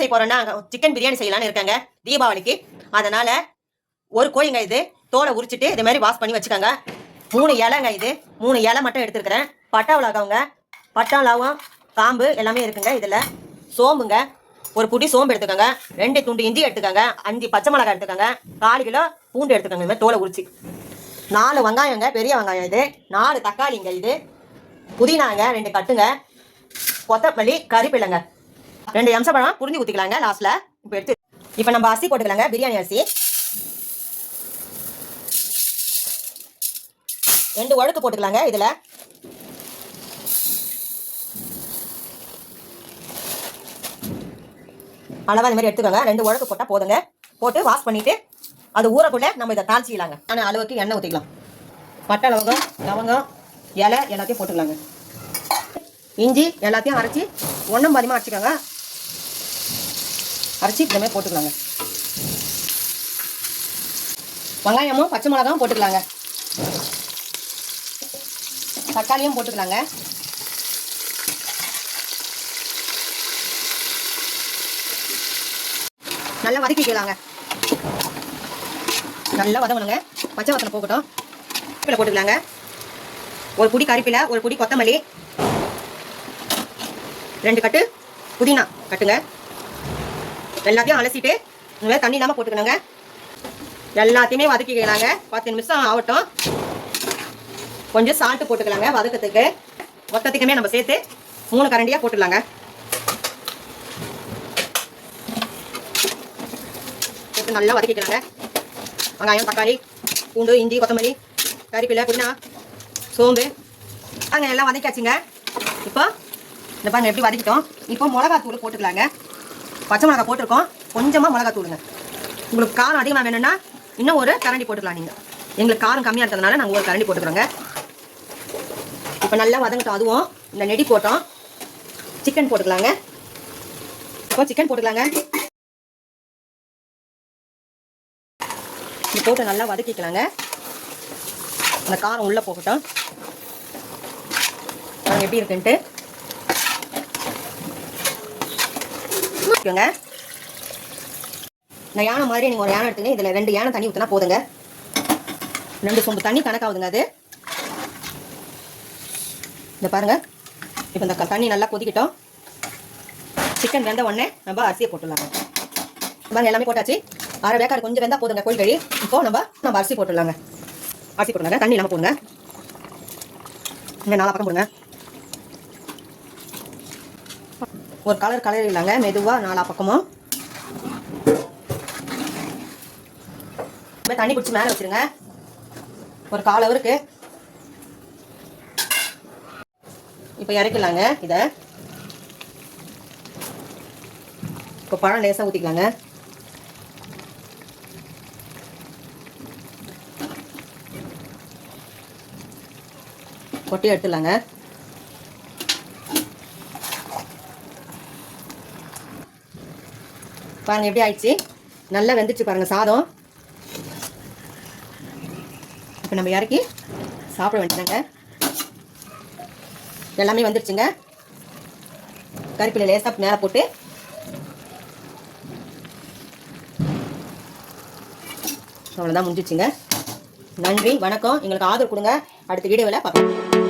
செய்ய போறோம்னா சிக்கன் பிரியாணி செய்யலாம்னு இருக்காங்க தீபாவளிக்கு. அதனால ஒரு கோழிங்க இது தோலை உரிச்சிட்டு இதே மாதிரி வாஷ் பண்ணி வச்சுக்கோங்க. 3 இலைங்க, இது 3 இலை மட்டும் எடுத்துருக்கிறேன். பட்டை மிளகாவுங்க, பட்டை லவங்கம் காம்பு எல்லாமே இருக்குங்க. இதில் சோம்புங்க, ஒரு புடி சோம்பு எடுத்துக்கோங்க. 2 துண்டு இஞ்சி எடுத்துக்கோங்க. 5 பச்சை மிளகாய் எடுத்துக்கோங்க. 4 கிலோ பூண்டு எடுத்துக்கோங்க. இந்த மாதிரி தோலை உரிச்சு 4 வெங்காயங்க, பெரிய வெங்காயம் இது. 4 தக்காளிங்க, இது புதினாங்க 2 கட்டுங்க. கொத்தமல்லி, கறிப்பில்லைங்க 2 எம்சப்பழம் புரிஞ்சு ஊற்றிக்கலாங்க லாஸ்ட்டில். இப்போ நம்ம அரிசி போட்டுக்கலாங்க. பிரியாணி அரிசி 2 உழுக்கு போட்டுக்கலாங்க. இதில் அளவாக இந்த மாதிரி எடுத்துக்கோங்க. 2 உழுக்கு போட்டால் போதுங்க. போட்டு வாஷ் பண்ணிவிட்டு அது ஊறக்குள்ளே நம்ம இதை தாளிச்சிக்கலாங்க. ஆனால் அளவுக்கு எண்ணெய் ஊற்றிக்கலாம். பட்டை லவங்கம் இலை எல்லாத்தையும் போட்டுக்கலாங்க. இஞ்சி எல்லாத்தையும் அரைச்சி ஒன்றும் பாதியமாக அரைச்சிக்கோங்க. அரைச்சி இந்த மாதிரி போட்டுக்கலாங்க. வெங்காயமும் பச்சை மிளகாவும் போட்டுக்கலாங்க. தக்காளியும் போட்டுக்கலாங்க. நல்லா வதக்கிக்கலாங்க. நல்லா வதங்கணுங்க. பச்சை வாசனை போகட்டும். கறிவேப்பிலை போட்டுக்கலாங்க. ஒரு புடி கறிவேப்பிலை, ஒரு புடி கொத்தமல்லி, 2 கட்டு புதினா கட்டுங்க. எல்லாத்தையும் அலசிட்டு இந்த மாதிரி தண்ணி இல்லாமல் போட்டுக்கணுங்க. எல்லாத்தையுமே வதக்கிக்கலாங்க. 10 நிமிஷம் ஆகட்டும். கொஞ்சம் சால்ட்டு போட்டுக்கலாங்க வதக்கத்துக்கு. மொத்தத்துக்குமே நம்ம சேர்த்து 3 கரண்டியாக போட்டுக்கலாங்க. சேர்த்து நல்லா வதக்கிக்கலாங்க. வெங்காயம், தக்காளி, பூண்டு, இஞ்சி, கொத்தமல்லி, கறிவேப்பிலை, புதினா, சோம்பு அங்கே எல்லாம் வதக்கியாச்சுங்க. இப்போ இந்த பாருங்க எப்படி வதக்கிட்டோம். இப்போ மிளகாத்தூள் போட்டுக்கலாங்க. பச்சை மிளகா போட்டிருக்கோம். கொஞ்சமாக மிளகாத்தூளுங்க. உங்களுக்கு காரம் அதிகமாக வேணும்னா இன்னும் ஒரு கரண்டி போட்டுக்கலாம். நீங்கள் எங்களுக்கு காரம் கம்மியாக இருக்கிறதுனால நாங்கள் ஒரு கரண்டி போட்டுக்கிறோங்க. இப்போ நல்லா வதங்கட்டும். அதுவும் இந்த நெடி போட்டோம். சிக்கன் போட்டுக்கலாங்க. இப்போ சிக்கன் போட்டுக்கலாங்க. இது போட்டு நல்லா வதக்கிக்கலாங்க. அந்த காரம் உள்ளே போகட்டும். எப்படி இருக்குன்ட்டு இந்த யானை மாதிரி நீங்கள் ஒரு யானை எடுத்துங்க. இதில் 2 யானை தண்ணி ஊற்றினா போதுங்க. 2 சொம்பு தண்ணி கணக்காகுதுங்க அது. இந்த பாருங்க. இப்போ இந்த தண்ணி நல்லா கொதிக்கிட்டோம். சிக்கன் வெந்த உடனே நம்ம அரிசியை போட்டுடலாங்க. பாருங்க எல்லாமே போட்டாச்சு. அரை வேக்காடு கொஞ்சம் வெந்தா போதுங்க கோழி கறி. இப்போ நம்ம அரிசி போட்டுடலாங்க. அரிசி போட்டுருங்க. தண்ணி இல்லாமல் போடுங்க. இங்கே 4 பக்கம் போடுங்க. ஒரு கலர் இல்லைங்க. மெதுவாக 4 பக்கமும் தண்ணி பிடிச்சி மேலே வச்சுருங்க. ஒரு 1/4 ஹவருக்கு. இப்போ இறக்கலாங்க இதை. இப்போ பழம் லேசாக ஊற்றிக்கலாங்க. கொட்டி எடுத்துடலாங்க. பாருங்க எப்படி ஆயிடுச்சு. நல்லா வெந்துச்சு பாருங்க சாதம். இப்போ நம்ம இறக்கி சாப்பிட வேண்டியதாங்க. எல்லாமே வந்துருச்சுங்க. கறிவேப்பிலை லேசாக மேலே போட்டு அவ்வளோதான் முடிஞ்சிச்சுங்க. நன்றி, வணக்கம். எங்களுக்கு ஆதரவு கொடுங்க. அடுத்த வீடியோவில் பார்க்கலாம்.